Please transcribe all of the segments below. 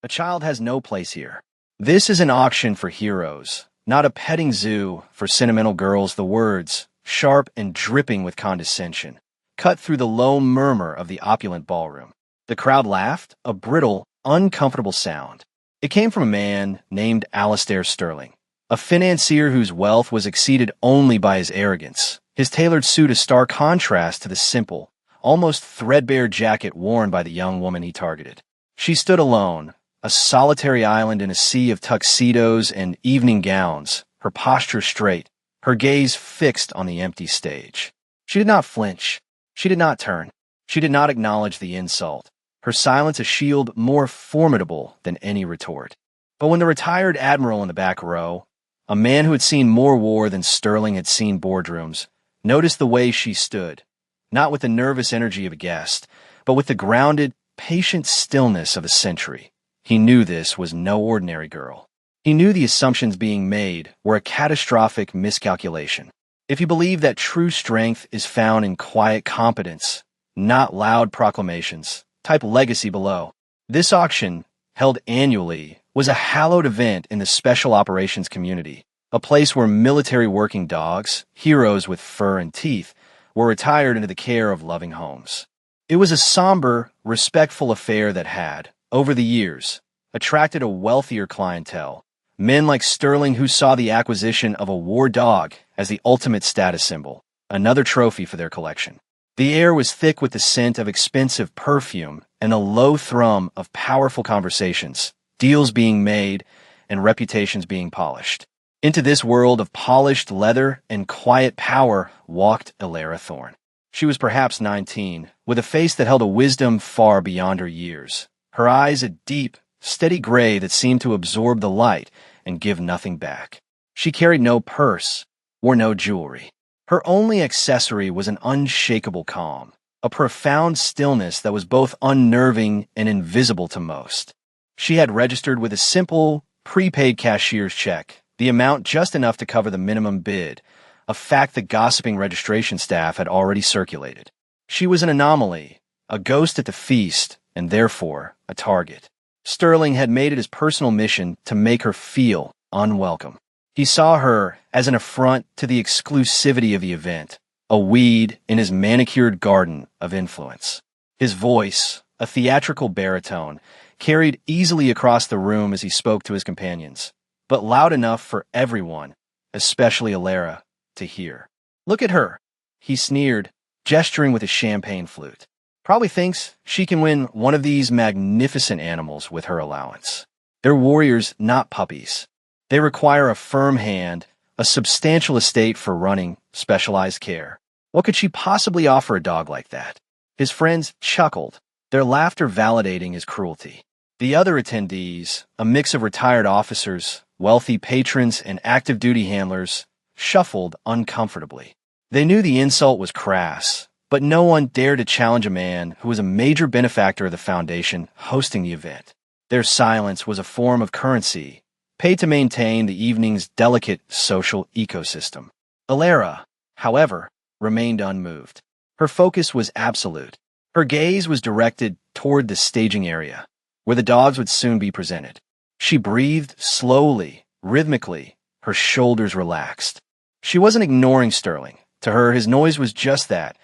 A child has no place here. This is an auction for heroes, not a petting zoo for sentimental girls. The words, sharp and dripping with condescension, cut through the low murmur of the opulent ballroom. The crowd laughed, a brittle, uncomfortable sound. It came from a man named Alastair Sterling, a financier whose wealth was exceeded only by his arrogance, his tailored suit a stark contrast to the simple, almost threadbare jacket worn by the young woman he targeted. She stood alone, a solitary island in a sea of tuxedos and evening gowns, her posture straight, her gaze fixed on the empty stage. She did not flinch. She did not turn. She did not acknowledge the insult, her silence a shield more formidable than any retort. But when the retired admiral in the back row, a man who had seen more war than Sterling had seen boardrooms, noticed the way she stood, not with the nervous energy of a guest, but with the grounded, patient stillness of a sentry, he knew this was no ordinary girl. He knew the assumptions being made were a catastrophic miscalculation. If he believed that true strength is found in quiet competence, not loud proclamations, type legacy below. This auction, held annually, was a hallowed event in the special operations community, a place where military working dogs, heroes with fur and teeth, were retired into the care of loving homes. It was a somber, respectful affair that had, over the years, attracted a wealthier clientele, men like Sterling who saw the acquisition of a war dog as the ultimate status symbol, another trophy for their collection. The air was thick with the scent of expensive perfume and the low thrum of powerful conversations, deals being made, and reputations being polished. Into this world of polished leather and quiet power walked Elara Thorne. She was perhaps 19, with a face that held a wisdom far beyond her years, her eyes a deep, steady gray that seemed to absorb the light and give nothing back. She carried no purse, wore no jewelry. Her only accessory was an unshakable calm, a profound stillness that was both unnerving and invisible to most. She had registered with a simple, prepaid cashier's check, the amount just enough to cover the minimum bid, a fact the gossiping registration staff had already circulated. She was an anomaly, a ghost at the feast, and therefore a target. Sterling had made it his personal mission to make her feel unwelcome. He saw her as an affront to the exclusivity of the event, a weed in his manicured garden of influence. His voice, a theatrical baritone, carried easily across the room as he spoke to his companions, but loud enough for everyone, especially Elara, to hear. "Look at her," he sneered, gesturing with his champagne flute. "Probably thinks she can win one of these magnificent animals with her allowance. They're warriors, not puppies. They require a firm hand, a substantial estate for running, specialized care. What could she possibly offer a dog like that?" His friends chuckled, their laughter validating his cruelty. The other attendees, a mix of retired officers, wealthy patrons, and active duty handlers, shuffled uncomfortably. They knew the insult was crass, but no one dared to challenge a man who was a major benefactor of the foundation hosting the event. Their silence was a form of currency, paid to maintain the evening's delicate social ecosystem. Elara, however, remained unmoved. Her focus was absolute. Her gaze was directed toward the staging area, where the dogs would soon be presented. She breathed slowly, rhythmically, her shoulders relaxed. She wasn't ignoring Sterling. To her, his noise was just that,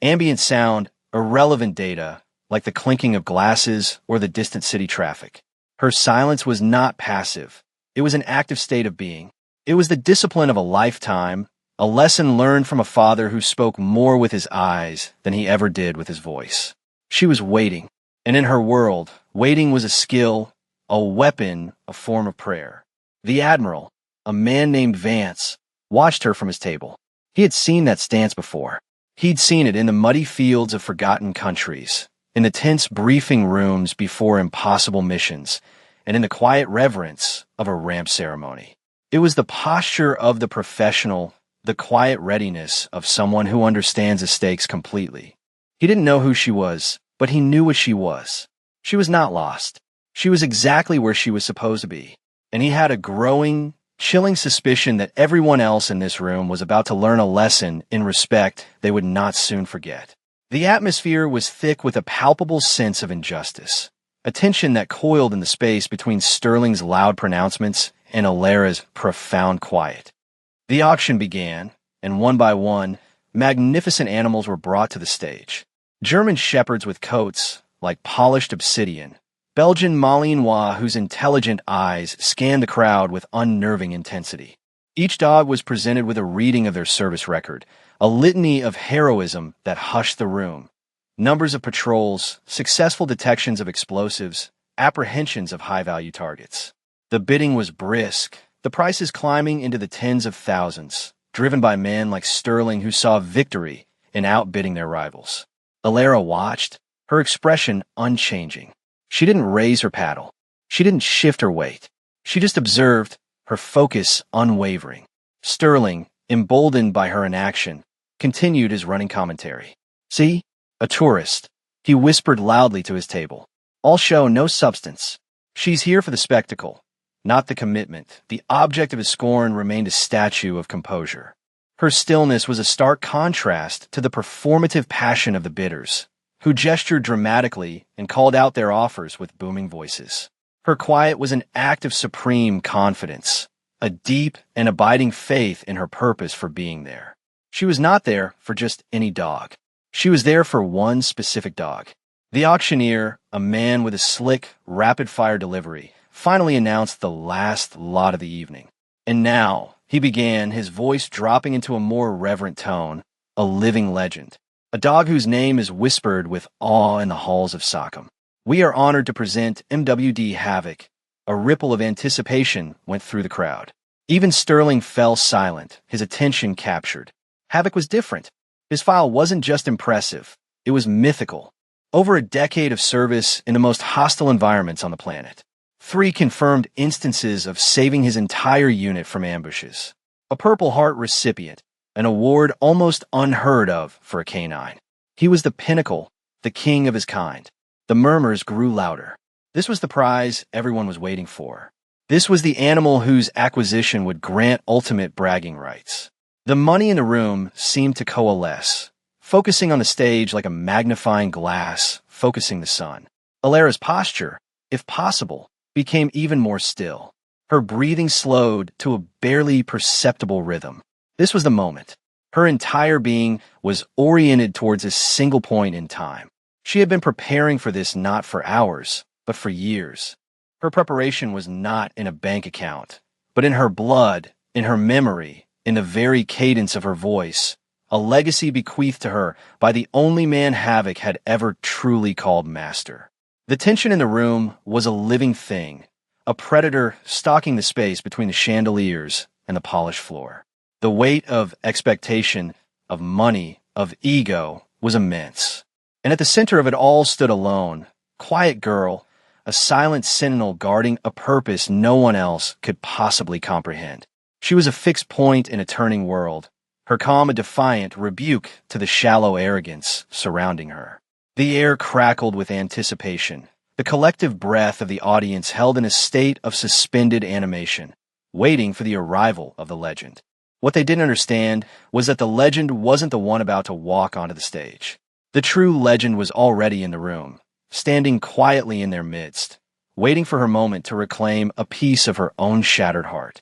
ambient sound, irrelevant data, like the clinking of glasses or the distant city traffic. Her silence was not passive. It was an active state of being. It was the discipline of a lifetime, a lesson learned from a father who spoke more with his eyes than he ever did with his voice. She was waiting, and in her world, waiting was a skill, a weapon, a form of prayer. The Admiral, a man named Vance, watched her from his table. He had seen that stance before. He'd seen it in the muddy fields of forgotten countries, in the tense briefing rooms before impossible missions, and in the quiet reverence of a ramp ceremony. It was the posture of the professional, the quiet readiness of someone who understands the stakes completely. He didn't know who she was, but he knew what she was. She was not lost. She was exactly where she was supposed to be, and he had a growing, chilling suspicion that everyone else in this room was about to learn a lesson in respect they would not soon forget. The atmosphere was thick with a palpable sense of injustice, a tension that coiled in the space between Sterling's loud pronouncements and Alara's profound quiet. The auction began, and one by one, magnificent animals were brought to the stage. German shepherds with coats like polished obsidian, Belgian Malinois whose intelligent eyes scanned the crowd with unnerving intensity. Each dog was presented with a reading of their service record, a litany of heroism that hushed the room. Numbers of patrols, successful detections of explosives, apprehensions of high-value targets. The bidding was brisk, the prices climbing into the tens of thousands, driven by men like Sterling who saw victory in outbidding their rivals. Alara watched, her expression unchanging. She didn't raise her paddle. She didn't shift her weight. She just observed, her focus unwavering. Sterling, emboldened by her inaction, continued his running commentary. "See? A tourist," he whispered loudly to his table. "All show, no substance. She's here for the spectacle, not the commitment." The object of his scorn remained a statue of composure. Her stillness was a stark contrast to the performative passion of the bidders, who gestured dramatically and called out their offers with booming voices. Her quiet was an act of supreme confidence, a deep and abiding faith in her purpose for being there. She was not there for just any dog. She was there for one specific dog. The auctioneer, a man with a slick, rapid-fire delivery, finally announced the last lot of the evening. And now, he began, his voice dropping into a more reverent tone, a living legend. A dog whose name is whispered with awe in the halls of Sockham. We are honored to present MWD Havoc. A ripple of anticipation went through the crowd. Even Sterling fell silent, his attention captured. Havoc was different. His file wasn't just impressive, it was mythical. Over a decade of service in the most hostile environments on the planet. 3 confirmed instances of saving his entire unit from ambushes. A Purple Heart recipient, an award almost unheard of for a canine. He was the pinnacle, the king of his kind. The murmurs grew louder. This was the prize everyone was waiting for. This was the animal whose acquisition would grant ultimate bragging rights. The money in the room seemed to coalesce, focusing on the stage like a magnifying glass focusing the sun. Alara's posture, if possible, became even more still. Her breathing slowed to a barely perceptible rhythm. This was the moment. Her entire being was oriented towards a single point in time. She had been preparing for this not for hours, but for years. Her preparation was not in a bank account, but in her blood, in her memory, in the very cadence of her voice, a legacy bequeathed to her by the only man Havoc had ever truly called master. The tension in the room was a living thing, a predator stalking the space between the chandeliers and the polished floor. The weight of expectation, of money, of ego was immense. And at the center of it all stood alone, quiet girl, a silent sentinel guarding a purpose no one else could possibly comprehend. She was a fixed point in a turning world, her calm a defiant rebuke to the shallow arrogance surrounding her. The air crackled with anticipation, the collective breath of the audience held in a state of suspended animation, waiting for the arrival of the legend. What they didn't understand was that the legend wasn't the one about to walk onto the stage. The true legend was already in the room, standing quietly in their midst, waiting for her moment to reclaim a piece of her own shattered heart.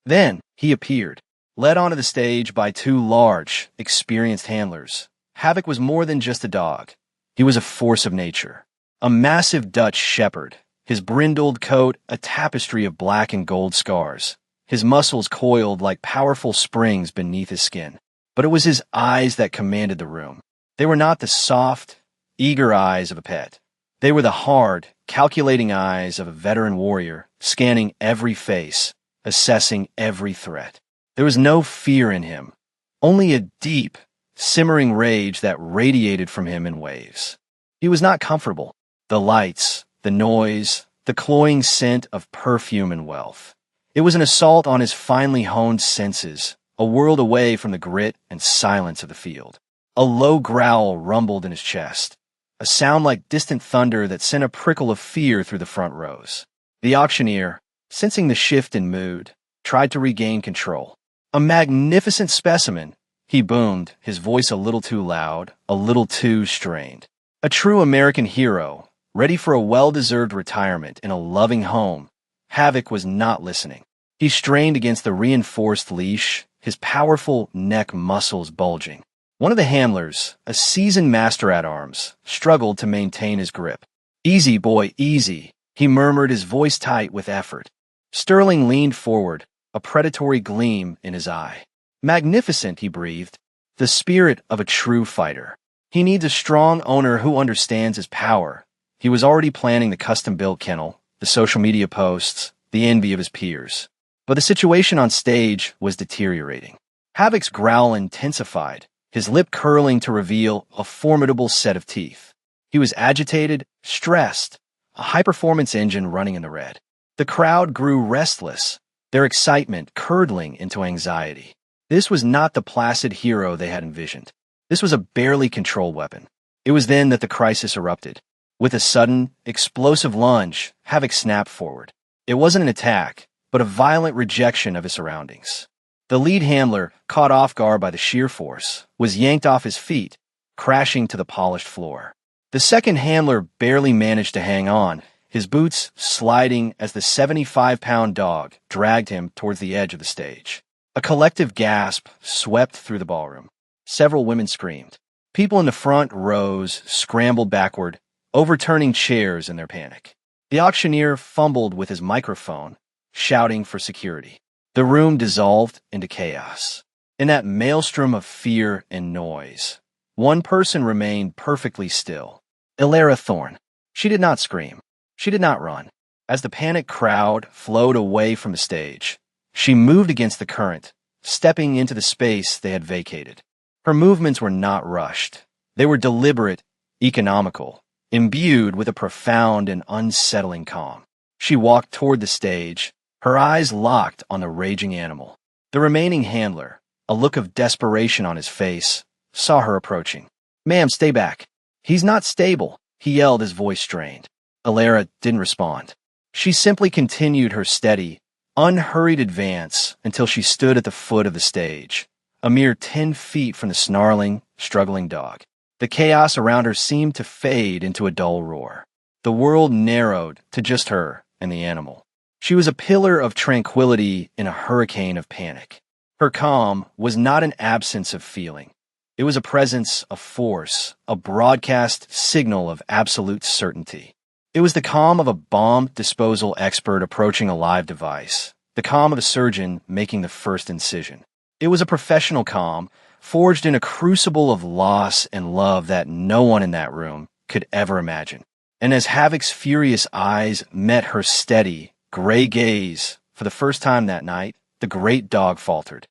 Then he appeared, led onto the stage by 2 large, experienced handlers. Havoc was more than just a dog. He was a force of nature, a massive Dutch shepherd, his brindled coat a tapestry of black and gold scars, his muscles coiled like powerful springs beneath his skin. But it was his eyes that commanded the room. They were not the soft, eager eyes of a pet. They were the hard, calculating eyes of a veteran warrior, scanning every face, assessing every threat. There was no fear in him, only a deep, simmering rage that radiated from him in waves. He was not comfortable. The lights, the noise, the cloying scent of perfume and wealth. It was an assault on his finely honed senses, a world away from the grit and silence of the field. A low growl rumbled in his chest, a sound like distant thunder that sent a prickle of fear through the front rows. The auctioneer, sensing the shift in mood, tried to regain control. "A magnificent specimen," he boomed, his voice a little too loud, a little too strained. "A true American hero, Ready for a well-deserved retirement in a loving home, Havoc was not listening. He strained against the reinforced leash, his powerful neck muscles bulging. One of the handlers, a seasoned master-at-arms, struggled to maintain his grip. "Easy, boy, easy," he murmured, his voice tight with effort. Sterling leaned forward, a predatory gleam in his eye. "Magnificent," he breathed. "The spirit of a true fighter. He needs a strong owner who understands his power." He was already planning the custom-built kennel, the social media posts, the envy of his peers. But the situation on stage was deteriorating. Havoc's growl intensified, his lip curling to reveal a formidable set of teeth. He was agitated, stressed, a high-performance engine running in the red. The crowd grew restless, their excitement curdling into anxiety. This was not the placid hero they had envisioned. This was a barely controlled weapon. It was then that the crisis erupted. With a sudden, explosive lunge, Havoc snapped forward. It wasn't an attack, but a violent rejection of his surroundings. The lead handler, caught off guard by the sheer force, was yanked off his feet, crashing to the polished floor. The second handler barely managed to hang on, his boots sliding as the 75-pound dog dragged him towards the edge of the stage. A collective gasp swept through the ballroom. Several women screamed. People in the front rows scrambled backward, overturning chairs in their panic. The auctioneer fumbled with his microphone, shouting for security. The room dissolved into chaos. In that maelstrom of fear and noise, one person remained perfectly still. Elara Thorne. She did not scream. She did not run. As the panicked crowd flowed away from the stage, she moved against the current, stepping into the space they had vacated. Her movements were not rushed. They were deliberate, economical, imbued with a profound and unsettling calm. She walked toward the stage, her eyes locked on the raging animal. The remaining handler, a look of desperation on his face, saw her approaching. "Ma'am, stay back. He's not stable," he yelled, his voice strained. Elara didn't respond. She simply continued her steady, unhurried advance until she stood at the foot of the stage, a mere 10 feet from the snarling, struggling dog. The chaos around her seemed to fade into a dull roar. The world narrowed to just her and the animal. She was a pillar of tranquility in a hurricane of panic. Her calm was not an absence of feeling. It was a presence of force, a broadcast signal of absolute certainty. It was the calm of a bomb disposal expert approaching a live device, the calm of a surgeon making the first incision. It was a professional calm, forged in a crucible of loss and love that no one in that room could ever imagine. And as Havoc's furious eyes met her steady, gray gaze for the first time that night, the great dog faltered.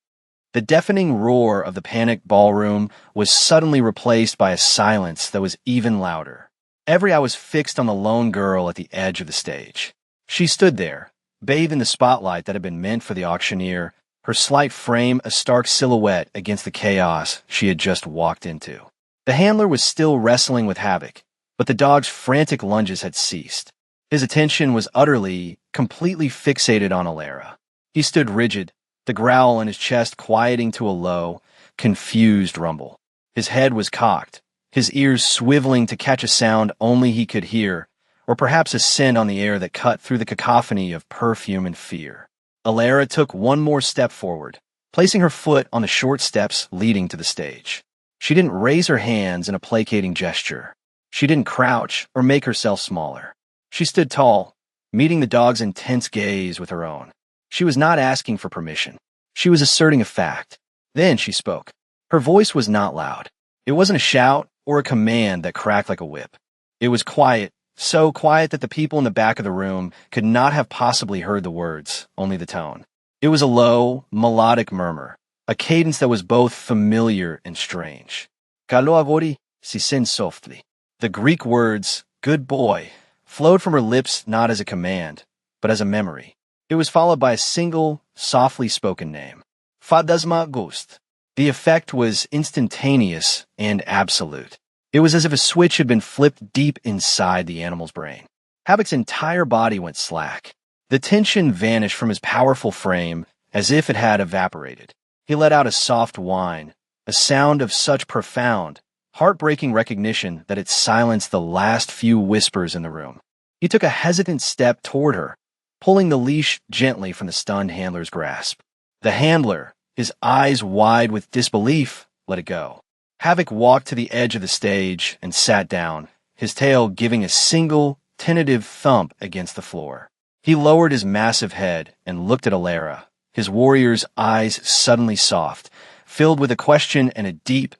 The deafening roar of the panicked ballroom was suddenly replaced by a silence that was even louder. Every eye was fixed on the lone girl at the edge of the stage. She stood there, bathed in the spotlight that had been meant for the auctioneer, her slight frame a stark silhouette against the chaos she had just walked into. The handler was still wrestling with Havoc, but the dog's frantic lunges had ceased. His attention was utterly, completely fixated on Elara. He stood rigid, the growl in his chest quieting to a low, confused rumble. His head was cocked, his ears swiveling to catch a sound only he could hear, or perhaps a scent on the air that cut through the cacophony of perfume and fear. Elara took one more step forward, placing her foot on the short steps leading to the stage. She didn't raise her hands in a placating gesture. She didn't crouch or make herself smaller. She stood tall, meeting the dog's intense gaze with her own. She was not asking for permission. She was asserting a fact. Then she spoke. Her voice was not loud. It wasn't a shout or a command that cracked like a whip. It was quiet, so quiet that the people in the back of the room could not have possibly heard the words, only the tone. It was a low, melodic murmur, a cadence that was both familiar and strange. Καλό αγόρι, si sen softly. The Greek words, good boy, flowed from her lips not as a command, but as a memory. It was followed by a single, softly spoken name. Fadasma Ghost. The effect was instantaneous and absolute. It was as if a switch had been flipped deep inside the animal's brain. Havoc's entire body went slack. The tension vanished from his powerful frame as if it had evaporated. He let out a soft whine, a sound of such profound, heartbreaking recognition that it silenced the last few whispers in the room. He took a hesitant step toward her, pulling the leash gently from the stunned handler's grasp. The handler, his eyes wide with disbelief, let it go. Havoc walked to the edge of the stage and sat down, his tail giving a single, tentative thump against the floor. He lowered his massive head and looked at Alara, his warrior's eyes suddenly soft, filled with a question and a deep,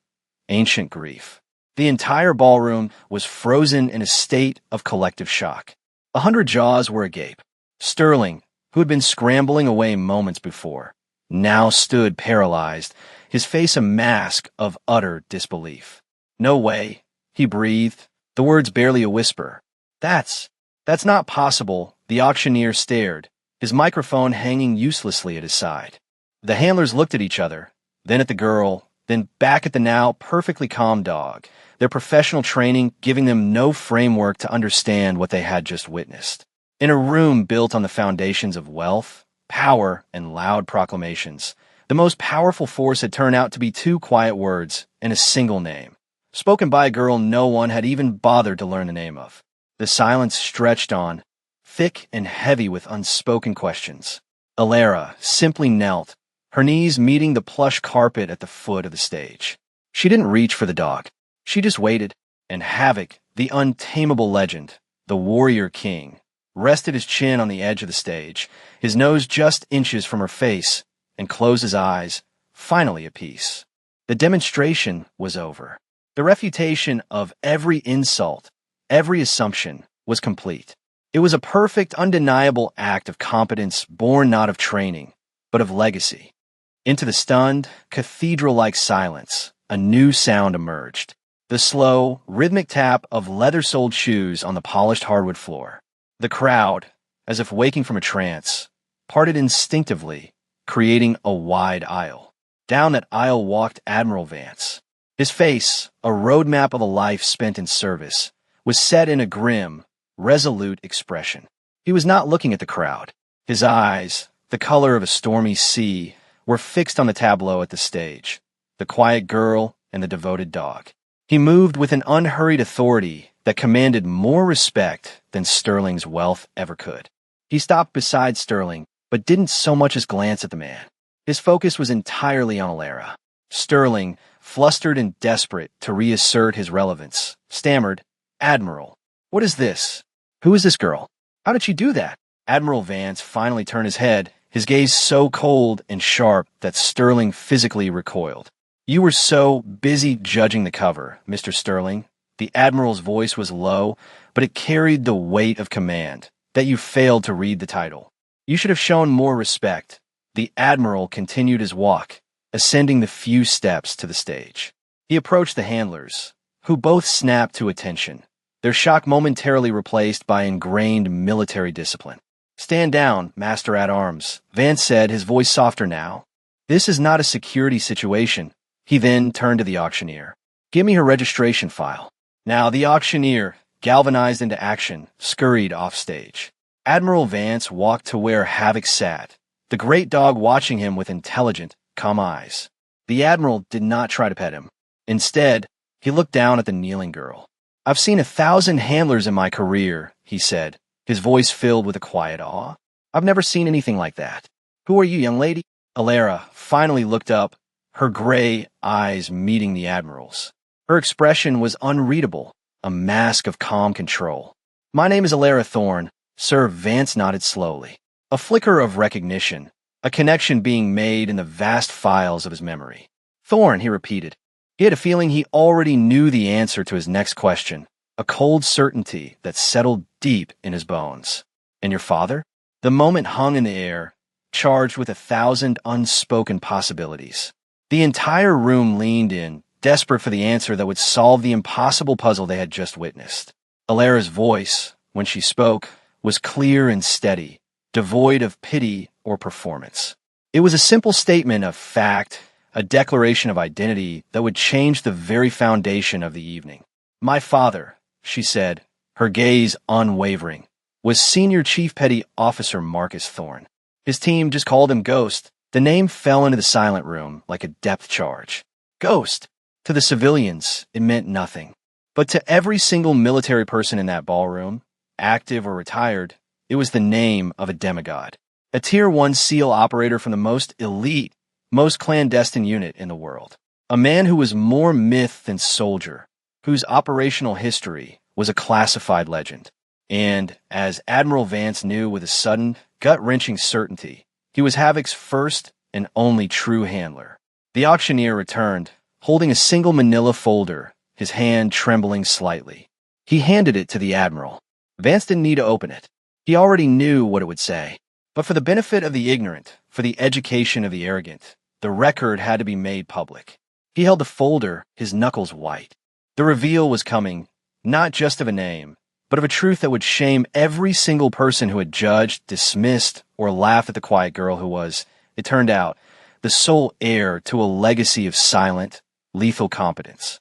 ancient grief. The entire ballroom was frozen in a state of collective shock. 100 jaws were agape. Sterling, who had been scrambling away moments before, now stood paralyzed, his face a mask of utter disbelief. "No way," he breathed, the words barely a whisper. That's not possible," the auctioneer stared, his microphone hanging uselessly at his side. The handlers looked at each other, then at the girl, then back at the now perfectly calm dog, their professional training giving them no framework to understand what they had just witnessed. In a room built on the foundations of wealth, power, and loud proclamations, the most powerful force had turned out to be 2 quiet words and a single name, spoken by a girl no one had even bothered to learn the name of. The silence stretched on, thick and heavy with unspoken questions. Alara simply knelt, her knees meeting the plush carpet at the foot of the stage. She didn't reach for the dog. She just waited, and Havoc, the untamable legend, the warrior king, rested his chin on the edge of the stage, his nose just inches from her face, and closed his eyes, finally at peace. The demonstration was over. The refutation of every insult, every assumption, was complete. It was a perfect, undeniable act of competence born not of training, but of legacy. Into the stunned, cathedral-like silence, a new sound emerged. The slow, rhythmic tap of leather-soled shoes on the polished hardwood floor. The crowd, as if waking from a trance, parted instinctively, creating a wide aisle. Down that aisle walked Admiral Vance. His face, a roadmap of a life spent in service, was set in a grim, resolute expression. He was not looking at the crowd. His eyes, the color of a stormy sea, were fixed on the tableau at the stage, the quiet girl and the devoted dog. He moved with an unhurried authority that commanded more respect than Sterling's wealth ever could. He stopped beside Sterling, but didn't so much as glance at the man. His focus was entirely on Alara. Sterling, flustered and desperate to reassert his relevance, stammered, "Admiral, what is this? Who is this girl? How did she do that?" Admiral Vance finally turned his head, his gaze so cold and sharp that Sterling physically recoiled. "You were so busy judging the cover, Mr. Sterling." The Admiral's voice was low, but it carried the weight of command, that you failed to read the title. "You should have shown more respect." The Admiral continued his walk, ascending the few steps to the stage. He approached the handlers, who both snapped to attention, their shock momentarily replaced by ingrained military discipline. "Stand down, Master-at-Arms," Vance said, his voice softer now. "This is not a security situation." He then turned to the auctioneer. "Give me her registration file." Now the auctioneer, galvanized into action, scurried off stage. Admiral Vance walked to where Havoc sat, the great dog watching him with intelligent, calm eyes. The Admiral did not try to pet him. Instead, he looked down at the kneeling girl. "I've seen 1,000 handlers in my career," he said, his voice filled with a quiet awe. "I've never seen anything like that. Who are you, young lady?" Alara finally looked up, her gray eyes meeting the Admiral's. Her expression was unreadable, a mask of calm control. "My name is Alara Thorne." Sir Vance nodded slowly. A flicker of recognition, a connection being made in the vast files of his memory. "Thorne," he repeated. He had a feeling he already knew the answer to his next question, a cold certainty that settled deep in his bones. "And your father?" The moment hung in the air, charged with 1,000 unspoken possibilities. The entire room leaned in, desperate for the answer that would solve the impossible puzzle they had just witnessed. Alara's voice, when she spoke, was clear and steady, devoid of pity or performance. It was a simple statement of fact, a declaration of identity that would change the very foundation of the evening. "My father," she said, her gaze unwavering, "was Senior Chief Petty Officer Marcus Thorne. His team just called him Ghost." The name fell into the silent room like a depth charge. "Ghost!" To the civilians, it meant nothing. But to every single military person in that ballroom, active or retired, it was the name of a demigod. A Tier 1 SEAL operator from the most elite, most clandestine unit in the world. A man who was more myth than soldier, whose operational history was a classified legend. And, as Admiral Vance knew with a sudden, gut-wrenching certainty, he was Havoc's first and only true handler. The auctioneer returned, holding a single manila folder, his hand trembling slightly. He handed it to the Admiral. Vance didn't need to open it. He already knew what it would say. But for the benefit of the ignorant, for the education of the arrogant, the record had to be made public. He held the folder, his knuckles white. The reveal was coming, not just of a name, but of a truth that would shame every single person who had judged, dismissed, or laughed at the quiet girl who was, it turned out, the sole heir to a legacy of silent, lethal competence.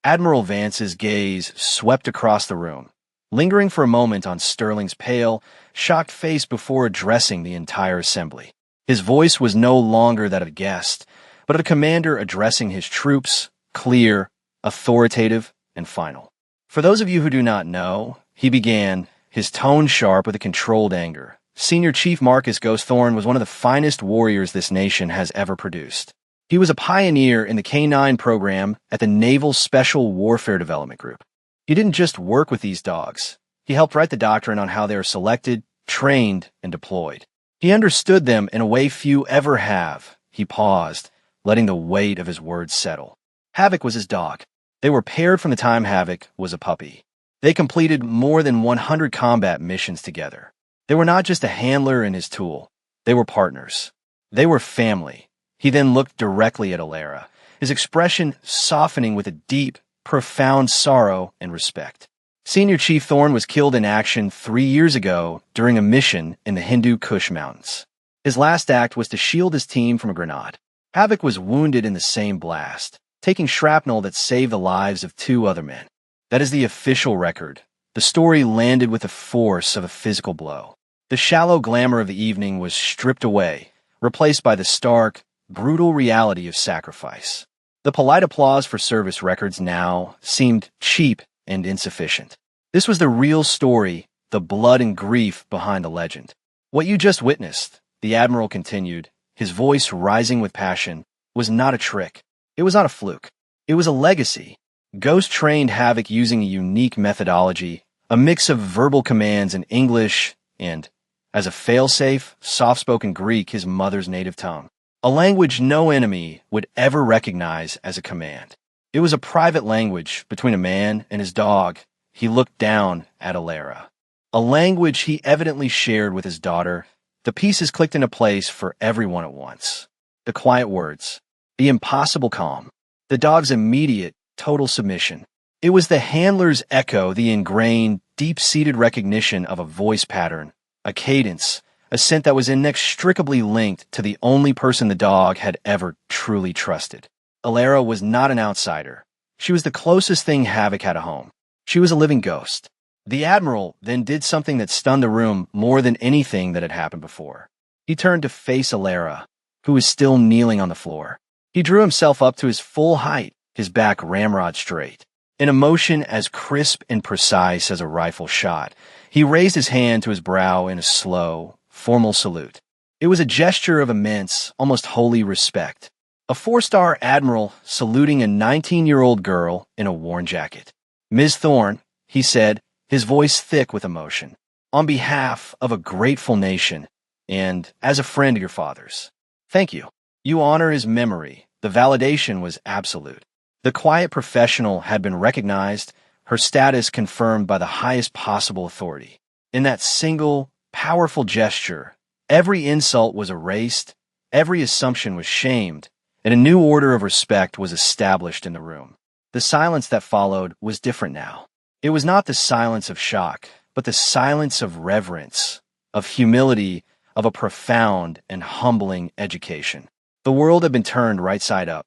Admiral Vance's gaze swept across the room, lingering for a moment on Sterling's pale, shocked face before addressing the entire assembly. His voice was no longer that of a guest, but of a commander addressing his troops, clear, authoritative, and final. For those of you who do not know, he began, his tone sharp with a controlled anger. Senior Chief Marcus Ghost Thorne was one of the finest warriors this nation has ever produced. He was a pioneer in the K-9 program at the Naval Special Warfare Development Group. He didn't just work with these dogs. He helped write the doctrine on how they are selected, trained, and deployed. He understood them in a way few ever have. He paused, letting the weight of his words settle. Havoc was his dog. They were paired from the time Havoc was a puppy. They completed more than 100 combat missions together. They were not just a handler and his tool. They were partners. They were family. He then looked directly at Alara, his expression softening with a deep, profound sorrow and respect. Senior Chief Thorne was killed in action 3 years ago during a mission in the Hindu Kush Mountains. His last act was to shield his team from a grenade. Havoc was wounded in the same blast, taking shrapnel that saved the lives of 2 other men. That is the official record. The story landed with the force of a physical blow. The shallow glamour of the evening was stripped away, replaced by the stark, brutal reality of sacrifice. The polite applause for service records now seemed cheap and insufficient. This was the real story, the blood and grief behind the legend. What you just witnessed, the Admiral continued, his voice rising with passion, was not a trick. It was not a fluke. It was a legacy. Ghost trained Havoc using a unique methodology, a mix of verbal commands in English and, as a failsafe, soft-spoken Greek, his mother's native tongue. A language no enemy would ever recognize as a command. It was a private language between a man and his dog. He looked down at Alara. A language he evidently shared with his daughter. The pieces clicked into place for everyone at once. The quiet words, the impossible calm, the dog's immediate, total submission. It was the handler's echo, the ingrained, deep-seated recognition of a voice pattern, a cadence, a scent that was inextricably linked to the only person the dog had ever truly trusted. Alara was not an outsider. She was the closest thing Havoc had a home. She was a living ghost. The Admiral then did something that stunned the room more than anything that had happened before. He turned to face Alara, who was still kneeling on the floor. He drew himself up to his full height, his back ramrod straight. In a motion as crisp and precise as a rifle shot, he raised his hand to his brow in a slow, formal salute. It was a gesture of immense, almost holy respect. A 4-star admiral saluting a 19-year-old girl in a worn jacket. "Ms. Thorne," he said, his voice thick with emotion, "on behalf of a grateful nation, and as a friend of your father's, thank you. You honor his memory." The validation was absolute. The quiet professional had been recognized, her status confirmed by the highest possible authority. In that single, powerful gesture, every insult was erased, every assumption was shamed, and a new order of respect was established in the room. The silence that followed was different now. It was not the silence of shock, but the silence of reverence, of humility, of a profound and humbling education. The world had been turned right side up.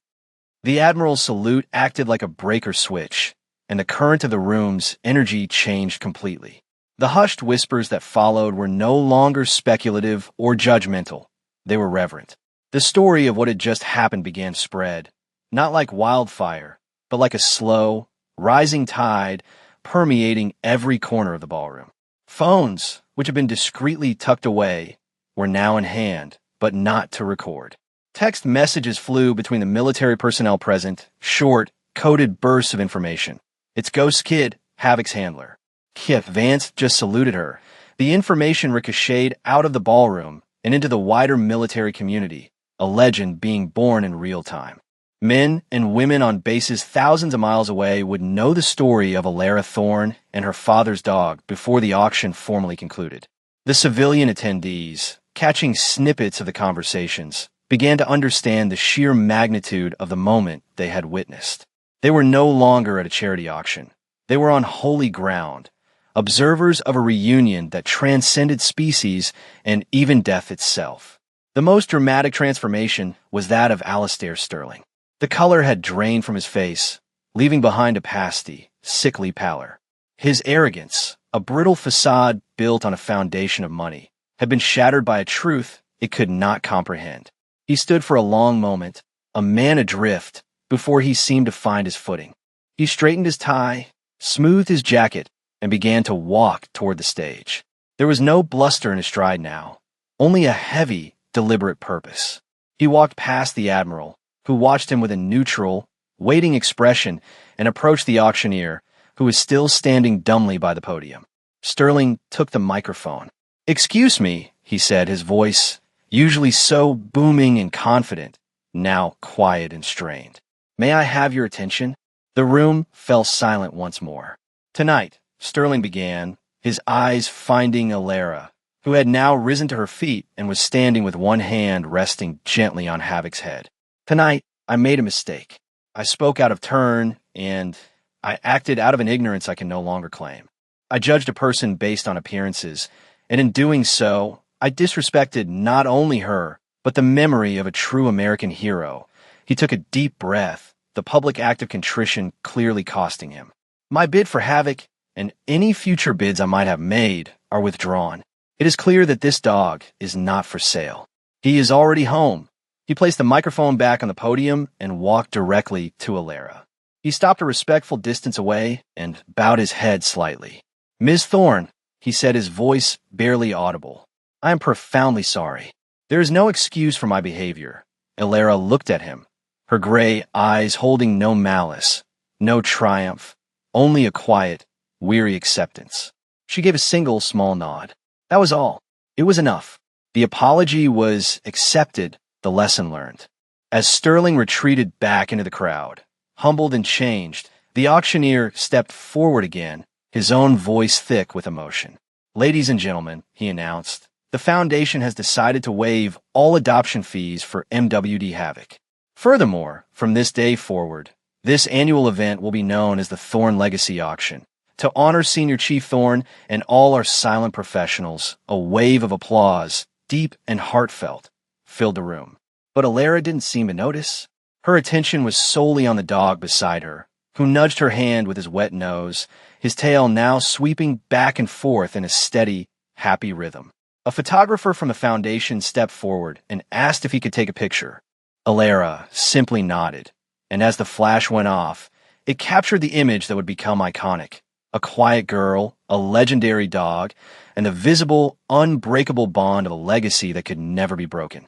The Admiral's salute acted like a breaker switch, and the current of the room's energy changed completely. The hushed whispers that followed were no longer speculative or judgmental. They were reverent. The story of what had just happened began to spread, not like wildfire, but like a slow, rising tide permeating every corner of the ballroom. Phones, which had been discreetly tucked away, were now in hand, but not to record. Text messages flew between the military personnel present, short, coded bursts of information. "It's Ghost Kid, Havoc's handler." Kith Vance just saluted her. The information ricocheted out of the ballroom and into the wider military community, a legend being born in real time. Men and women on bases thousands of miles away would know the story of Alara Thorne and her father's dog before the auction formally concluded. The civilian attendees, catching snippets of the conversations, began to understand the sheer magnitude of the moment they had witnessed. They were no longer at a charity auction. They were on holy ground, observers of a reunion that transcended species and even death itself. The most dramatic transformation was that of Alistair Sterling. The color had drained from his face, leaving behind a pasty, sickly pallor. His arrogance, a brittle facade built on a foundation of money, had been shattered by a truth it could not comprehend. He stood for a long moment, a man adrift, before he seemed to find his footing. He straightened his tie, smoothed his jacket, and began to walk toward the stage. There was no bluster in his stride now, only a heavy, deliberate purpose. He walked past the Admiral, who watched him with a neutral, waiting expression, and approached the auctioneer, who was still standing dumbly by the podium. Sterling took the microphone. "Excuse me," he said, his voice, usually so booming and confident, now quiet and strained. "May I have your attention?" The room fell silent once more. "Tonight," Sterling began, his eyes finding Alara, who had now risen to her feet and was standing with one hand resting gently on Havoc's head. "Tonight, I made a mistake. I spoke out of turn, and I acted out of an ignorance I can no longer claim. I judged a person based on appearances, and in doing so, I disrespected not only her, but the memory of a true American hero." He took a deep breath, the public act of contrition clearly costing him. "My bid for Havoc, and any future bids I might have made, are withdrawn. It is clear that this dog is not for sale. He is already home." He placed the microphone back on the podium and walked directly to Alara. He stopped a respectful distance away and bowed his head slightly. "Ms. Thorne," he said, his voice barely audible, "I am profoundly sorry. There is no excuse for my behavior." Alara looked at him, her gray eyes holding no malice, no triumph, only a quiet, weary acceptance. She gave a single small nod. That was all. It was enough. The apology was accepted, the lesson learned. As Sterling retreated back into the crowd, humbled and changed, the auctioneer stepped forward again, his own voice thick with emotion. "Ladies and gentlemen," he announced, "the Foundation has decided to waive all adoption fees for MWD Havoc. Furthermore, from this day forward, this annual event will be known as the Thorne Legacy Auction. To honor Senior Chief Thorne and all our silent professionals, a wave of applause, deep and heartfelt, filled the room." But Alara didn't seem to notice. Her attention was solely on the dog beside her, who nudged her hand with his wet nose, his tail now sweeping back and forth in a steady, happy rhythm. A photographer from the Foundation stepped forward and asked if he could take a picture. Alara simply nodded, and as the flash went off, it captured the image that would become iconic. A quiet girl, a legendary dog, and the visible, unbreakable bond of a legacy that could never be broken.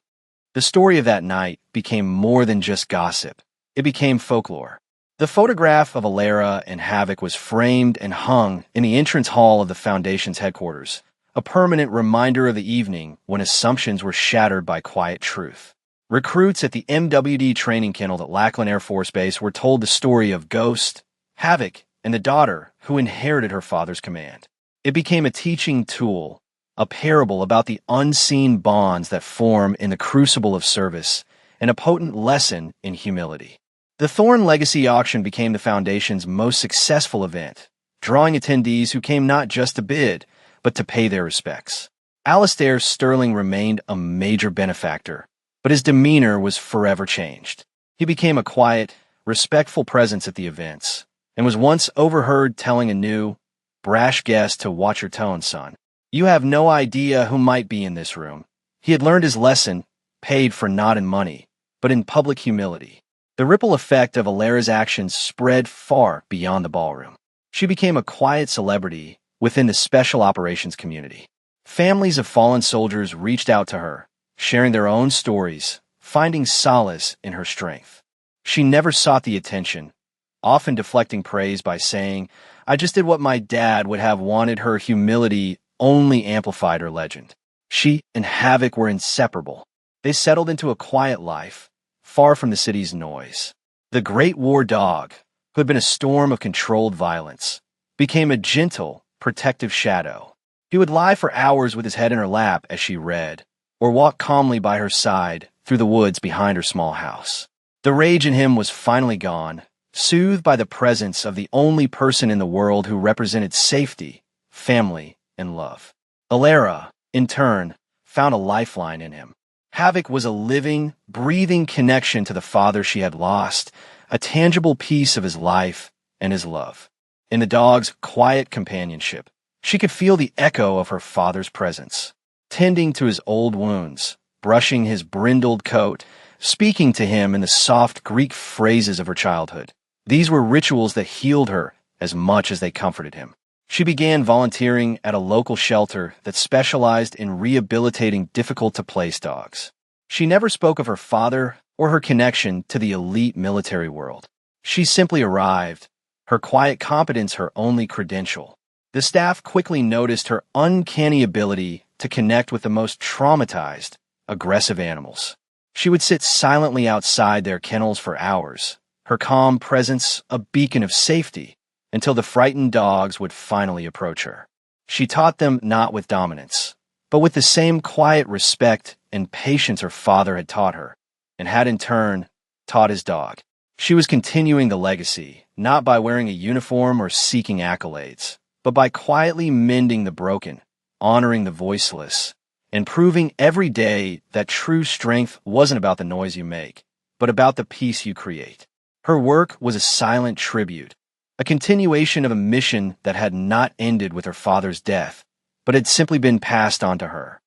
The story of that night became more than just gossip. It became folklore. The photograph of Alara and Havoc was framed and hung in the entrance hall of the Foundation's headquarters, a permanent reminder of the evening when assumptions were shattered by quiet truth. Recruits at the MWD training kennel at Lackland Air Force Base were told the story of Ghost, Havoc, and the daughter who inherited her father's command. It became a teaching tool, a parable about the unseen bonds that form in the crucible of service, and a potent lesson in humility. The Thorne Legacy Auction became the Foundation's most successful event, drawing attendees who came not just to bid, but to pay their respects. Alistair Sterling remained a major benefactor, but his demeanor was forever changed. He became a quiet, respectful presence at the events, and was once overheard telling a new, brash guest to watch your tone, son. You have no idea who might be in this room. He had learned his lesson, paid for not in money, but in public humility. The ripple effect of Alara's actions spread far beyond the ballroom. She became a quiet celebrity within the special operations community. Families of fallen soldiers reached out to her, sharing their own stories, finding solace in her strength. She never sought the attention, often deflecting praise by saying, "I just did what my dad would have wanted." Her humility only amplified her legend. She and Havoc were inseparable. They settled into a quiet life, far from the city's noise. The Great War Dog, who had been a storm of controlled violence, became a gentle, protective shadow. He would lie for hours with his head in her lap as she read, or walk calmly by her side through the woods behind her small house. The rage in him was finally gone, soothed by the presence of the only person in the world who represented safety, family, and love. Alara, in turn, found a lifeline in him. Havoc was a living, breathing connection to the father she had lost, a tangible piece of his life and his love. In the dog's quiet companionship, she could feel the echo of her father's presence, tending to his old wounds, brushing his brindled coat, speaking to him in the soft Greek phrases of her childhood. These were rituals that healed her as much as they comforted him. She began volunteering at a local shelter that specialized in rehabilitating difficult-to-place dogs. She never spoke of her father or her connection to the elite military world. She simply arrived, her quiet competence her only credential. The staff quickly noticed her uncanny ability to connect with the most traumatized, aggressive animals. She would sit silently outside their kennels for hours, her calm presence a beacon of safety, until the frightened dogs would finally approach her. She taught them not with dominance, but with the same quiet respect and patience her father had taught her, and had in turn taught his dog. She was continuing the legacy, not by wearing a uniform or seeking accolades, but by quietly mending the broken, honoring the voiceless, and proving every day that true strength wasn't about the noise you make, but about the peace you create. Her work was a silent tribute, a continuation of a mission that had not ended with her father's death, but had simply been passed on to her.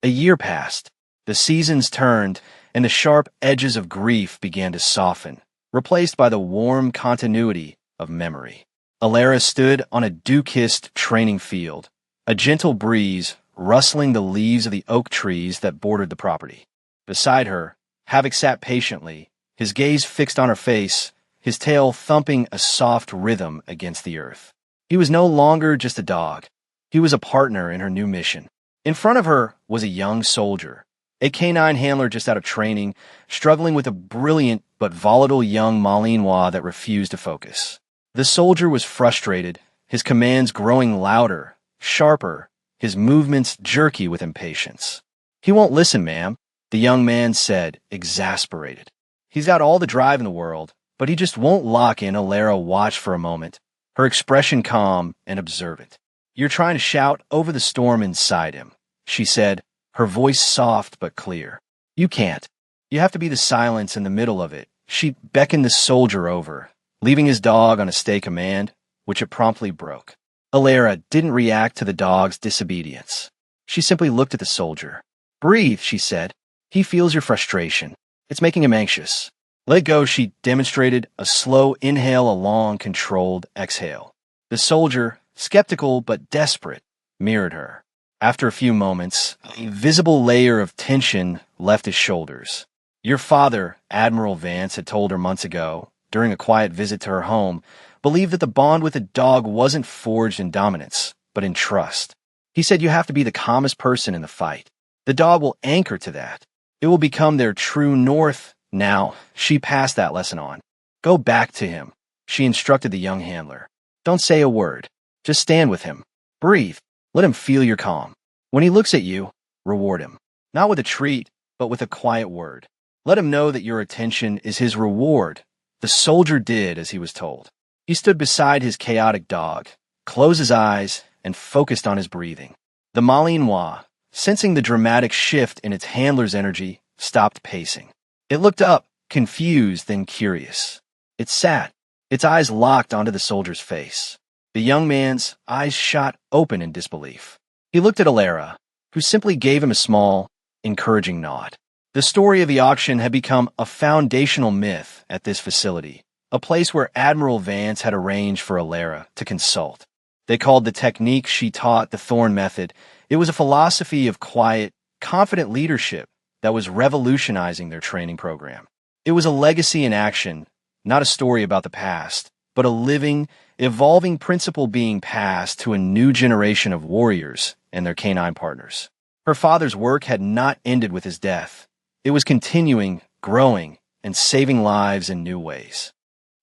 A year passed, the seasons turned, and the sharp edges of grief began to soften, replaced by the warm continuity of memory. Alara stood on a dew-kissed training field, a gentle breeze rustling the leaves of the oak trees that bordered the property. Beside her, Havoc sat patiently, his gaze fixed on her face, his tail thumping a soft rhythm against the earth. He was no longer just a dog. He was a partner in her new mission. In front of her was a young soldier, a canine handler just out of training, struggling with a brilliant but volatile young Malinois that refused to focus. The soldier was frustrated, his commands growing louder, sharper, his movements jerky with impatience. "He won't listen, ma'am," the young man said, exasperated. "He's got all the drive in the world, but he just won't lock in." Alara watched for a moment, her expression calm and observant. "You're trying to shout over the storm inside him," she said, her voice soft but clear. "You can't. You have to be the silence in the middle of it." She beckoned the soldier over, leaving his dog on a stay command, which it promptly broke. Alara didn't react to the dog's disobedience. She simply looked at the soldier. "Breathe," she said. "He feels your frustration. It's making him anxious." "Let go." She demonstrated a slow inhale, a long, controlled exhale. The soldier, skeptical but desperate, mirrored her. After a few moments, a visible layer of tension left his shoulders. "Your father," Admiral Vance had told her months ago, during a quiet visit to her home, believed that the bond with a dog wasn't forged in dominance, but in trust. He said you have to be the calmest person in the fight. The dog will anchor to that. It will become their true north. Now, she passed that lesson on. "Go back to him," she instructed the young handler. "Don't say a word. Just stand with him. Breathe. Let him feel your calm. When he looks at you, reward him. Not with a treat, but with a quiet word. Let him know that your attention is his reward." The soldier did as he was told. He stood beside his chaotic dog, closed his eyes, and focused on his breathing. The Malinois, sensing the dramatic shift in its handler's energy, stopped pacing. It looked up, confused then curious. It sat, its eyes locked onto the soldier's face. The young man's eyes shot open in disbelief. He looked at Alara, who simply gave him a small, encouraging nod. The story of the auction had become a foundational myth at this facility, a place where Admiral Vance had arranged for Alara to consult. They called the technique she taught the Thorn Method. It was a philosophy of quiet, confident leadership that was revolutionizing their training program. It was a legacy in action, not a story about the past, but a living, evolving principle being passed to a new generation of warriors and their canine partners. Her father's work had not ended with his death. It was continuing, growing, and saving lives in new ways.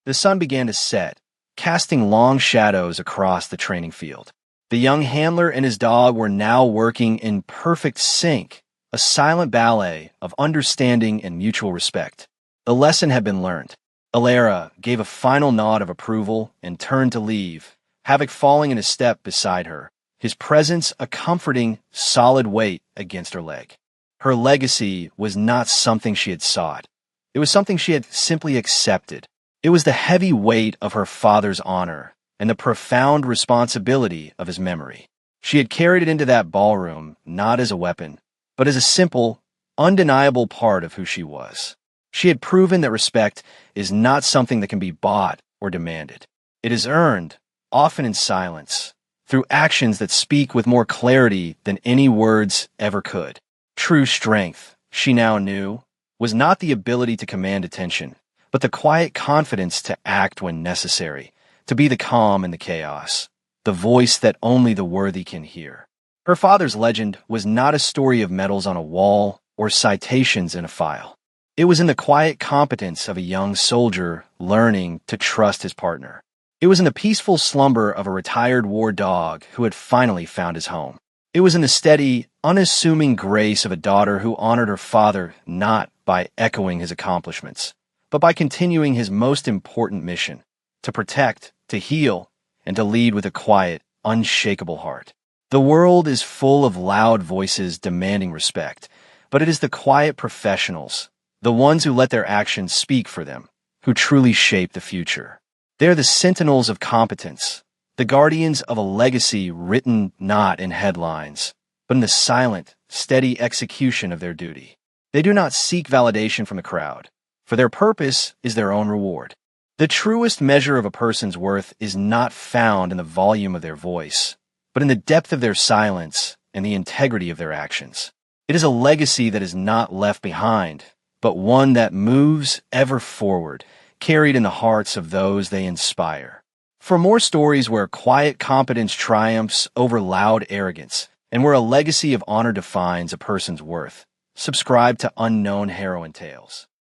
The sun began to set, casting long shadows across the training field. The young handler and his dog were now working in perfect sync, a silent ballet of understanding and mutual respect. The lesson had been learned. Alara gave a final nod of approval and turned to leave, Havoc falling in a step beside her, his presence a comforting, solid weight against her leg. Her legacy was not something she had sought. It was something she had simply accepted. It was the heavy weight of her father's honor and the profound responsibility of his memory. She had carried it into that ballroom not as a weapon, but as a simple, undeniable part of who she was. She had proven that respect is not something that can be bought or demanded. It is earned, often in silence, through actions that speak with more clarity than any words ever could. True strength, she now knew, was not the ability to command attention, but the quiet confidence to act when necessary, to be the calm in the chaos, the voice that only the worthy can hear. Her father's legend was not a story of medals on a wall or citations in a file. It was in the quiet competence of a young soldier learning to trust his partner. It was in the peaceful slumber of a retired war dog who had finally found his home. It was in the steady, unassuming grace of a daughter who honored her father not by echoing his accomplishments, but by continuing his most important mission, to protect, to heal, and to lead with a quiet, unshakable heart. The world is full of loud voices demanding respect, but it is the quiet professionals, the ones who let their actions speak for them, who truly shape the future. They are the sentinels of competence, the guardians of a legacy written not in headlines, but in the silent, steady execution of their duty. They do not seek validation from the crowd, for their purpose is their own reward. The truest measure of a person's worth is not found in the volume of their voice, but in the depth of their silence and the integrity of their actions. It is a legacy that is not left behind, but one that moves ever forward, carried in the hearts of those they inspire. For more stories where quiet competence triumphs over loud arrogance, and where a legacy of honor defines a person's worth, subscribe to Unknown Heroine Tales.